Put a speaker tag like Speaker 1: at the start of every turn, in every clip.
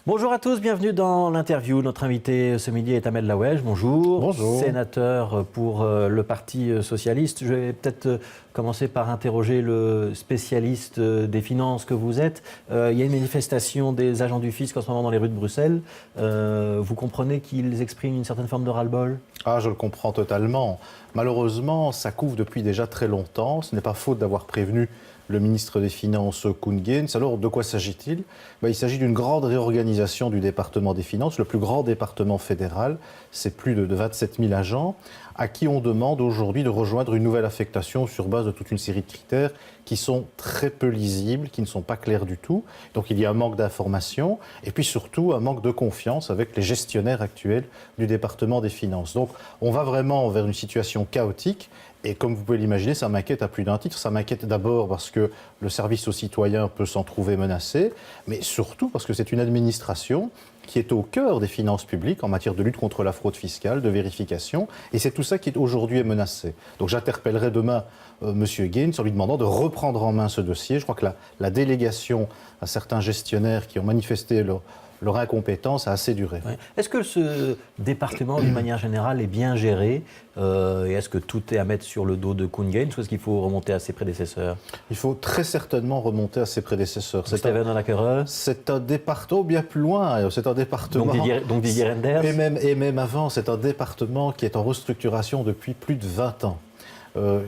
Speaker 1: Bonjour à tous, bienvenue dans l'interview. Notre invité ce midi est Ahmed Laouej. Bonjour.
Speaker 2: Bonjour.
Speaker 1: Sénateur pour le Parti socialiste. Je vais peut-être commencer par interroger le spécialiste des finances que vous êtes. Il y a une manifestation des agents du fisc en ce moment dans les rues de Bruxelles. Vous comprenez qu'ils expriment une certaine forme de ras-le-bol ?
Speaker 2: Ah, je le comprends totalement. Malheureusement, ça couvre depuis déjà très longtemps. Ce n'est pas faute d'avoir prévenu le ministre des Finances, Koen Geens. Alors, de quoi s'agit-il ? Il s'agit d'une grande réorganisation du département des Finances, le plus grand département fédéral. C'est plus de 27 000 agents, à qui on demande aujourd'hui de rejoindre une nouvelle affectation sur base de toute une série de critères qui sont très peu lisibles, qui ne sont pas clairs du tout. Donc, il y a un manque d'information et puis surtout un manque de confiance avec les gestionnaires actuels du département des Finances. Donc, on va vraiment vers une situation chaotique. Et comme vous pouvez l'imaginer, ça m'inquiète à plus d'un titre. Ça m'inquiète d'abord parce que le service aux citoyens peut s'en trouver menacé, mais surtout parce que c'est une administration qui est au cœur des finances publiques en matière de lutte contre la fraude fiscale, de vérification, et c'est tout ça qui aujourd'hui est menacé. Donc j'interpellerai demain M. Geens en lui demandant de reprendre en main ce dossier. Je crois que la délégation à certains gestionnaires qui ont manifesté leur incompétence a assez duré.
Speaker 1: Ouais. Est-ce que ce département, d'une manière générale, est bien géré et est-ce que tout est à mettre sur le dos de Koen Geens ou est-ce qu'il faut remonter à ses prédécesseurs ?
Speaker 2: Il faut très certainement remonter à ses prédécesseurs.
Speaker 1: Steven Hollackere ?
Speaker 2: C'est un département bien plus loin. C'est un département.
Speaker 1: Donc Didier Reynders ?
Speaker 2: Et même avant, c'est un département qui est en restructuration depuis plus de 20 ans.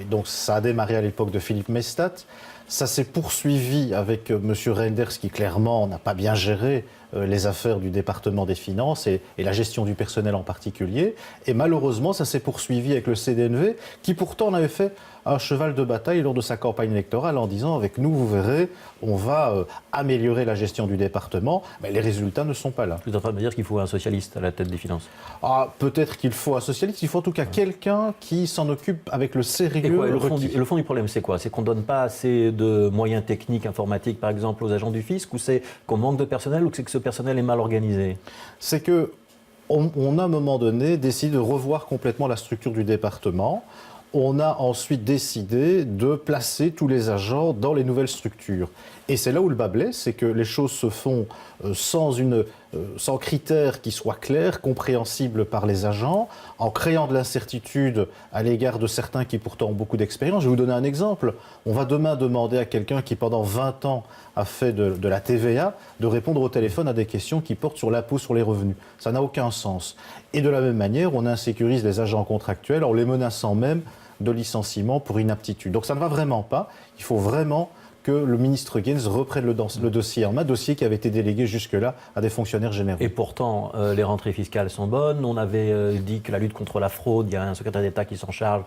Speaker 2: Donc ça a démarré à l'époque de Philippe Maystadt. Ça s'est poursuivi avec M. Reynders qui clairement n'a pas bien géré les affaires du département des finances et la gestion du personnel en particulier. Et malheureusement, ça s'est poursuivi avec le CDNV qui pourtant en avait fait un cheval de bataille lors de sa campagne électorale en disant avec nous, vous verrez, on va améliorer la gestion du département. Mais les résultats ne sont pas là.
Speaker 1: Vous êtes en train de me dire qu'il faut un socialiste à la tête des finances ?
Speaker 2: Ah, peut-être qu'il faut un socialiste, il faut en tout cas quelqu'un qui s'en occupe avec le sérieux.
Speaker 1: Et quoi, le fond du problème, c'est quoi ? C'est qu'on ne donne pas assez de moyens techniques, informatiques, par exemple, aux agents du fisc, ou c'est qu'on manque de personnel, ou que c'est que ce personnel est mal organisé ?
Speaker 2: C'est qu'on a à un moment donné décidé de revoir complètement la structure du département. On a ensuite décidé de placer tous les agents dans les nouvelles structures. Et c'est là où le bât blesse, c'est que les choses se font sans critères qui soient clairs, compréhensibles par les agents, en créant de l'incertitude à l'égard de certains qui pourtant ont beaucoup d'expérience. Je vais vous donner un exemple. On va demain demander à quelqu'un qui pendant 20 ans a fait de la TVA de répondre au téléphone à des questions qui portent sur l'impôt sur les revenus. Ça n'a aucun sens. Et de la même manière, on insécurise les agents contractuels en les menaçant même de licenciement pour inaptitude. Donc ça ne va vraiment pas. Il faut vraiment que le ministre Geens reprenne le dossier en main, dossier qui avait été délégué jusque-là à des fonctionnaires généraux.
Speaker 1: Et pourtant, les rentrées fiscales sont bonnes. On avait dit que la lutte contre la fraude, il y a un secrétaire d'État qui s'en charge.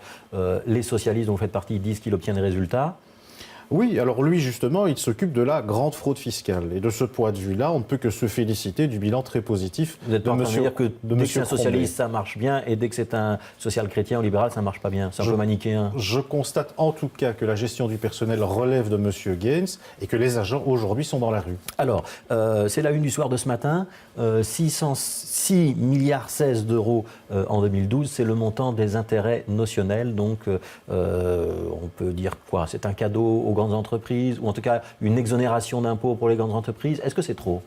Speaker 1: Les socialistes dont vous faites partie disent qu'il obtient des résultats.
Speaker 2: Oui, alors lui, justement, il s'occupe de la grande fraude fiscale. Et de ce point de vue-là, on ne peut que se féliciter du bilan très positif
Speaker 1: Vous êtes
Speaker 2: de
Speaker 1: en train de dire que dès que c'est un
Speaker 2: Crombé.
Speaker 1: socialiste, ça marche bien, et dès que c'est un social-chrétien ou libéral, ça ne marche pas bien. C'est un peu manichéen.
Speaker 2: Je constate en tout cas que la gestion du personnel relève de M. Geens et que les agents, aujourd'hui, sont dans la rue.
Speaker 1: Alors, c'est la une du soir de ce matin. 606 milliards 16 d'euros en 2012, c'est le montant des intérêts notionnels. Donc, on peut dire quoi ? C'est un cadeau aux grandes entreprises, ou en tout cas une exonération d'impôts pour les grandes entreprises. Est-ce que c'est trop ?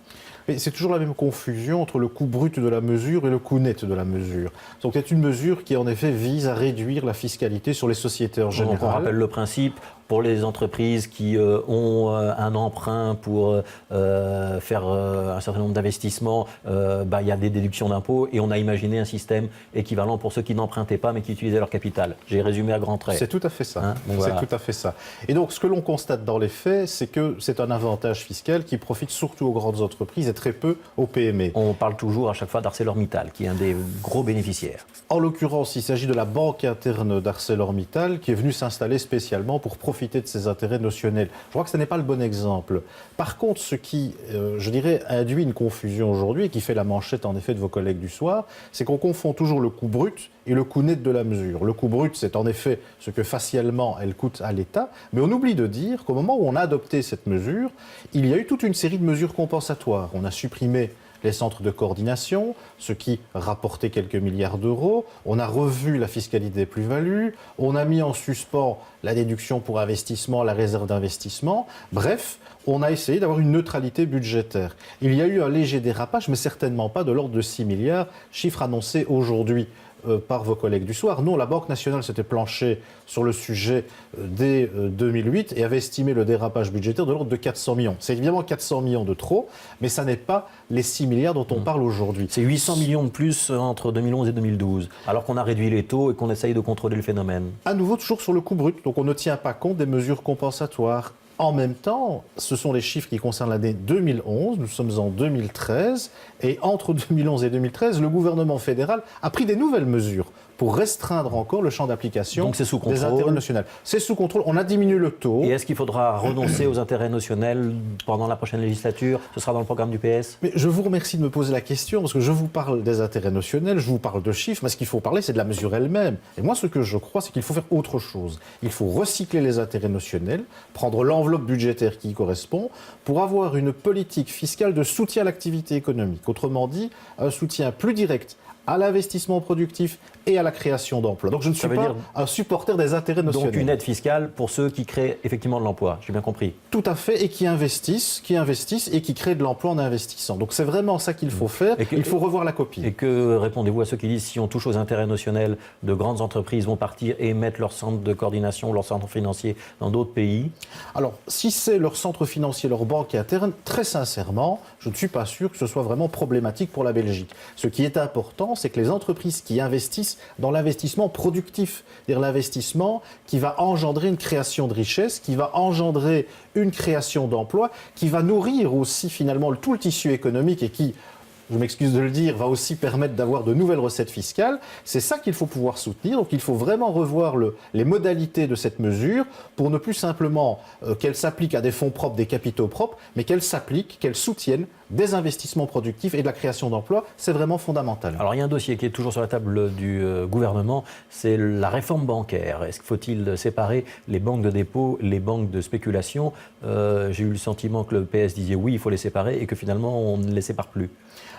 Speaker 2: Mais c'est toujours la même confusion entre le coût brut de la mesure et le coût net de la mesure. Donc c'est une mesure qui en effet vise à réduire la fiscalité sur les sociétés en général.
Speaker 1: Donc on rappelle le principe. Pour les entreprises qui ont un emprunt pour faire un certain nombre d'investissements, il y a des déductions d'impôts et on a imaginé un système équivalent pour ceux qui n'empruntaient pas mais qui utilisaient leur capital. J'ai résumé à grands traits.
Speaker 2: C'est tout à fait ça.
Speaker 1: Donc voilà.
Speaker 2: C'est tout à fait ça. Et donc ce que l'on constate dans les faits, c'est que c'est un avantage fiscal qui profite surtout aux grandes entreprises et très peu aux PME.
Speaker 1: On parle toujours à chaque fois d'ArcelorMittal, qui est un des gros bénéficiaires.
Speaker 2: En l'occurrence, il s'agit de la banque interne d'ArcelorMittal qui est venue s'installer spécialement pour profiter de ses intérêts notionnels. Je crois que ce n'est pas le bon exemple. Par contre, ce qui, je dirais, induit une confusion aujourd'hui et qui fait la manchette en effet de vos collègues du soir, c'est qu'on confond toujours le coût brut et le coût net de la mesure. Le coût brut, c'est en effet ce que facialement elle coûte à l'État, mais on oublie de dire qu'au moment où on a adopté cette mesure, il y a eu toute une série de mesures compensatoires. On a supprimé les centres de coordination, ce qui rapportait quelques milliards d'euros. On a revu la fiscalité des plus-values. On a mis en suspens la déduction pour investissement, la réserve d'investissement. Bref, on a essayé d'avoir une neutralité budgétaire. Il y a eu un léger dérapage, mais certainement pas de l'ordre de 6 milliards, chiffre annoncé aujourd'hui par vos collègues du soir. Non, la Banque nationale s'était planchée sur le sujet dès 2008 et avait estimé le dérapage budgétaire de l'ordre de 400 millions. C'est évidemment 400 millions de trop, mais ça n'est pas les 6 milliards dont on parle aujourd'hui.
Speaker 1: C'est 800 millions de plus entre 2011 et 2012, alors qu'on a réduit les taux et qu'on essaye de contrôler le phénomène.
Speaker 2: À nouveau, toujours sur le coût brut, donc on ne tient pas compte des mesures compensatoires. En même temps, ce sont les chiffres qui concernent l'année 2011, nous sommes en 2013, et entre 2011 et 2013, le gouvernement fédéral a pris des nouvelles mesures pour restreindre encore le champ d'application des intérêts notionnels. C'est sous contrôle, on a diminué le taux.
Speaker 1: Et est-ce qu'il faudra renoncer aux intérêts notionnels pendant la prochaine législature? Ce sera dans le programme du PS?
Speaker 2: Mais je vous remercie de me poser la question, parce que je vous parle des intérêts notionnels, je vous parle de chiffres, mais ce qu'il faut parler, c'est de la mesure elle-même. Et moi, ce que je crois, c'est qu'il faut faire autre chose. Il faut recycler les intérêts notionnels, prendre l'enveloppe budgétaire qui y correspond, pour avoir une politique fiscale de soutien à l'activité économique. Autrement dit, un soutien plus direct à l'investissement productif et à la création d'emplois. Donc je ne suis pas un supporter des intérêts notionnels.
Speaker 1: Donc une aide fiscale pour ceux qui créent effectivement de l'emploi, j'ai bien compris.
Speaker 2: Tout à fait, et qui investissent et qui créent de l'emploi en investissant. Donc c'est vraiment ça qu'il faut faire, il faut revoir la copie.
Speaker 1: Et que répondez-vous à ceux qui disent si on touche aux intérêts notionnels, de grandes entreprises vont partir et mettre leur centre de coordination, leur centre financier dans d'autres pays?
Speaker 2: Alors, si c'est leur centre financier, leur banque interne, très sincèrement, je ne suis pas sûr que ce soit vraiment problématique pour la Belgique. Ce qui est important, c'est que les entreprises qui investissent dans l'investissement productif, c'est-à-dire l'investissement qui va engendrer une création de richesse, qui va engendrer une création d'emplois, qui va nourrir aussi finalement tout le tissu économique et qui, je m'excuse de le dire, va aussi permettre d'avoir de nouvelles recettes fiscales. C'est ça qu'il faut pouvoir soutenir. Donc il faut vraiment revoir les modalités de cette mesure pour ne plus simplement qu'elle s'applique à des fonds propres, des capitaux propres, mais qu'elle s'applique, qu'elle soutienne des investissements productifs et de la création d'emplois. C'est vraiment fondamental.
Speaker 1: Alors il y a un dossier qui est toujours sur la table du gouvernement, c'est la réforme bancaire. Est-ce qu'il faut-il séparer les banques de dépôt, les banques de spéculation? J'ai eu le sentiment que le PS disait oui, il faut les séparer et que finalement on ne les sépare plus.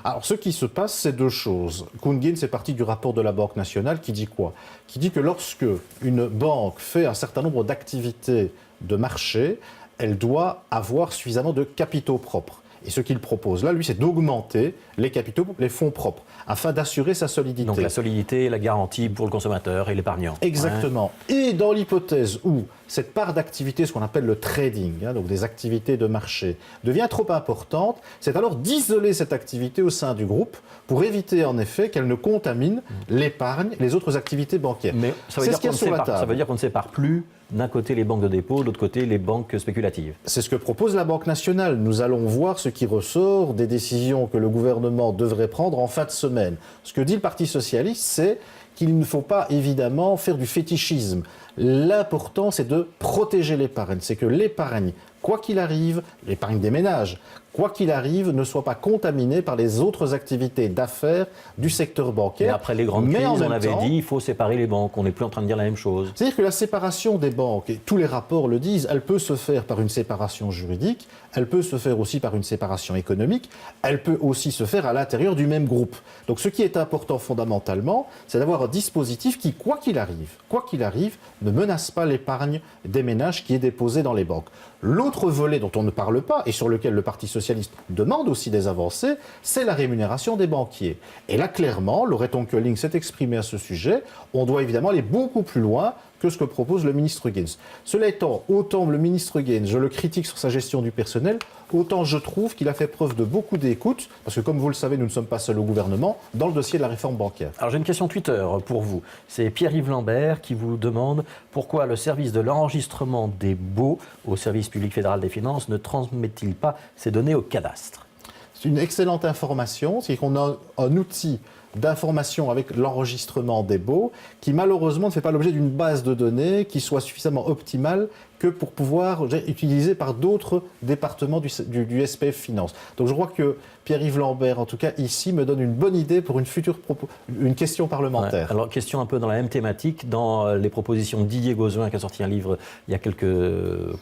Speaker 2: Alors, ce qui se passe, c'est deux choses. Koen-Geens, c'est parti du rapport de la Banque nationale qui dit quoi? Qui dit que lorsque une banque fait un certain nombre d'activités de marché, elle doit avoir suffisamment de capitaux propres. Et ce qu'il propose là, lui, c'est d'augmenter les capitaux, les fonds propres, afin d'assurer sa solidité.
Speaker 1: Donc la solidité et la garantie pour le consommateur et l'épargnant.
Speaker 2: Exactement. Ouais. Et dans l'hypothèse où cette part d'activité, ce qu'on appelle le trading, donc des activités de marché, devient trop importante, c'est alors d'isoler cette activité au sein du groupe pour éviter en effet qu'elle ne contamine l'épargne, les autres activités bancaires.
Speaker 1: Mais ça veut dire qu'on ne sépare plus d'un côté les banques de dépôt, de l'autre côté les banques spéculatives.
Speaker 2: C'est ce que propose la Banque nationale. Nous allons voir ce qui ressort des décisions que le gouvernement devrait prendre en fin de semaine. Ce que dit le Parti socialiste, c'est qu'il ne faut pas évidemment faire du fétichisme. L'important, c'est de protéger l'épargne. C'est que l'épargne, quoi qu'il arrive, l'épargne des ménages, quoi qu'il arrive, ne soit pas contaminée par les autres activités d'affaires du secteur bancaire.
Speaker 1: Et après les grandes crises, on avait dit il faut séparer les banques. On n'est plus en train de dire la même chose.
Speaker 2: C'est-à-dire que la séparation des banques, et tous les rapports le disent, elle peut se faire par une séparation juridique, elle peut se faire aussi par une séparation économique, elle peut aussi se faire à l'intérieur du même groupe. Donc ce qui est important fondamentalement, c'est d'avoir un dispositif qui, quoi qu'il arrive, ne menace pas l'épargne des ménages qui est déposée dans les banques. L'autre volet dont on ne parle pas, et sur lequel le Parti socialiste demande aussi des avancées, c'est la rémunération des banquiers. Et là, clairement, Loreton Koelling s'est exprimé à ce sujet, on doit évidemment aller beaucoup plus loin que ce que propose le ministre Geens. Cela étant, autant le ministre Geens, je le critique sur sa gestion du personnel, autant je trouve qu'il a fait preuve de beaucoup d'écoute, parce que comme vous le savez, nous ne sommes pas seuls au gouvernement, dans le dossier de la réforme bancaire.
Speaker 1: Alors j'ai une question Twitter pour vous. C'est Pierre-Yves Lambert qui vous demande pourquoi le service de l'enregistrement des baux au service public fédéral des finances ne transmet-il pas ces données au cadastre?
Speaker 2: C'est une excellente information, c'est qu'on a un outil d'information avec l'enregistrement des baux qui malheureusement ne fait pas l'objet d'une base de données qui soit suffisamment optimale, que pour pouvoir utiliser par d'autres départements du SPF Finance. Donc je crois que Pierre-Yves Lambert, en tout cas ici, me donne une bonne idée pour une question parlementaire.
Speaker 1: Ouais. Alors, question un peu dans la même thématique, dans les propositions de Didier Gauzuin, qui a sorti un livre il y a quelques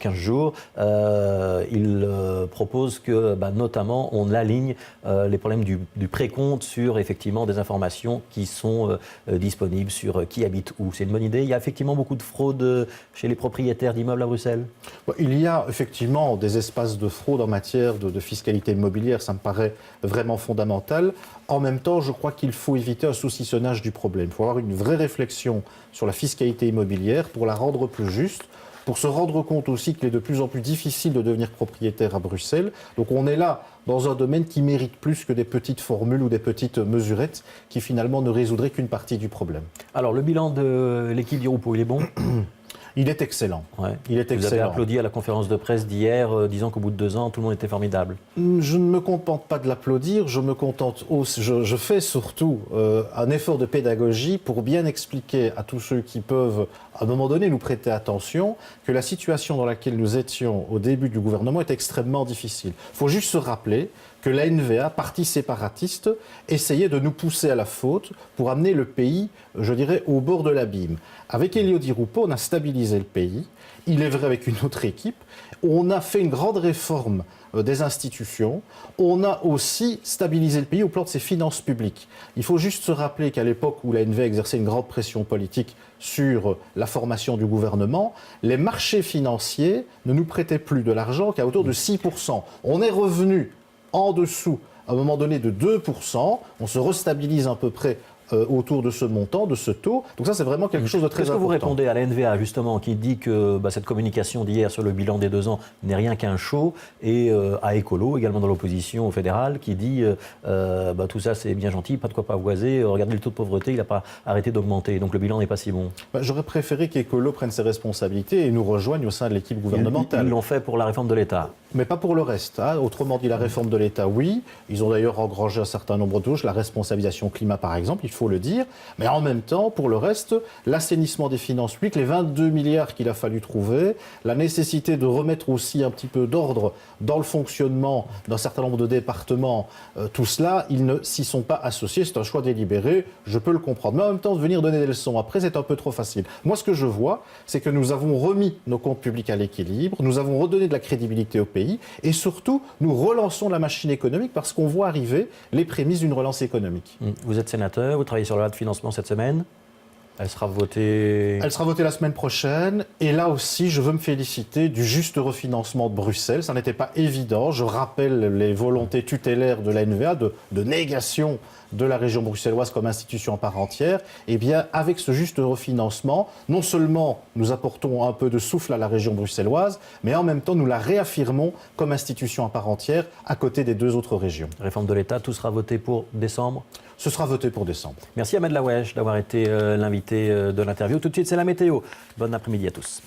Speaker 1: 15 jours, il propose que, notamment, on aligne les problèmes du précompte sur, effectivement, des informations qui sont disponibles sur qui habite où. C'est une bonne idée. Il y a effectivement beaucoup de fraude chez les propriétaires d'immeubles à Bruxelles.
Speaker 2: Il y a effectivement des espaces de fraude en matière de fiscalité immobilière, ça me paraît vraiment fondamental. En même temps, je crois qu'il faut éviter un saucissonnage du problème. Il faut avoir une vraie réflexion sur la fiscalité immobilière pour la rendre plus juste, pour se rendre compte aussi qu'il est de plus en plus difficile de devenir propriétaire à Bruxelles. Donc on est là dans un domaine qui mérite plus que des petites formules ou des petites mesurettes qui finalement ne résoudraient qu'une partie du problème.
Speaker 1: Alors, le bilan de l'équipe d'Irupo, il est bon?
Speaker 2: Il est excellent.
Speaker 1: Ouais.
Speaker 2: Il est excellent.
Speaker 1: Vous avez applaudi à la conférence de presse d'hier, disant qu'au bout de 2 ans, tout le monde était formidable.
Speaker 2: Je ne me contente pas de l'applaudir, je fais surtout un effort de pédagogie pour bien expliquer à tous ceux qui peuvent, à un moment donné, nous prêter attention, que la situation dans laquelle nous étions au début du gouvernement est extrêmement difficile. Il faut juste se rappeler que la NVA, parti séparatiste, essayait de nous pousser à la faute pour amener le pays, je dirais, au bord de l'abîme. Avec Elio Di Rupo, on a stabilisé le pays. Il est vrai avec une autre équipe. On a fait une grande réforme des institutions. On a aussi stabilisé le pays au plan de ses finances publiques. Il faut juste se rappeler qu'à l'époque où la NVA exerçait une grande pression politique sur la formation du gouvernement, les marchés financiers ne nous prêtaient plus de l'argent qu'à hauteur de 6%. On est revenu en dessous, à un moment donné, de 2%. On se restabilise à peu près autour de ce montant, de ce taux. Donc ça, c'est vraiment quelque chose de très important.
Speaker 1: Qu'est-ce que vous répondez à la NVA, justement, qui dit que cette communication d'hier sur le bilan des 2 ans n'est rien qu'un show, et à Écolo, également dans l'opposition au fédéral, qui dit tout ça, c'est bien gentil, pas de quoi pavoiser, regardez le taux de pauvreté, il n'a pas arrêté d'augmenter, donc le bilan n'est pas si bon.
Speaker 2: J'aurais préféré qu'Écolo prenne ses responsabilités et nous rejoigne au sein de l'équipe gouvernementale.
Speaker 1: Ils l'ont fait pour la réforme de l'État.
Speaker 2: Mais pas pour le reste. Autrement dit, la réforme de l'État, oui. Ils ont d'ailleurs engrangé un certain nombre de touches, la responsabilisation climat, par exemple, il faut le dire. Mais en même temps, pour le reste, l'assainissement des finances publiques, les 22 milliards qu'il a fallu trouver, la nécessité de remettre aussi un petit peu d'ordre dans le fonctionnement d'un certain nombre de départements, tout cela, ils ne s'y sont pas associés. C'est un choix délibéré, je peux le comprendre. Mais en même temps, venir donner des leçons après, c'est un peu trop facile. Moi, ce que je vois, c'est que nous avons remis nos comptes publics à l'équilibre, nous avons redonné de la crédibilité au pays, et surtout, nous relançons la machine économique parce qu'on voit arriver les prémices d'une relance économique.
Speaker 1: Vous êtes sénateur, vous travaillez sur la loi de financement cette semaine. Elle sera votée...
Speaker 2: Elle sera votée la semaine prochaine. Et là aussi, je veux me féliciter du juste refinancement de Bruxelles. Ça n'était pas évident. Je rappelle les volontés tutélaires de la NVA de négation de la région bruxelloise comme institution à part entière. Eh bien, avec ce juste refinancement, non seulement nous apportons un peu de souffle à la région bruxelloise, mais en même temps, nous la réaffirmons comme institution à part entière à côté des 2 autres régions.
Speaker 1: Réforme de l'État, tout sera voté pour décembre?
Speaker 2: Ce sera voté pour décembre.
Speaker 1: Merci Ahmed Laoueche d'avoir été l'invité de l'interview. Tout de suite, c'est la météo. Bon après-midi à tous.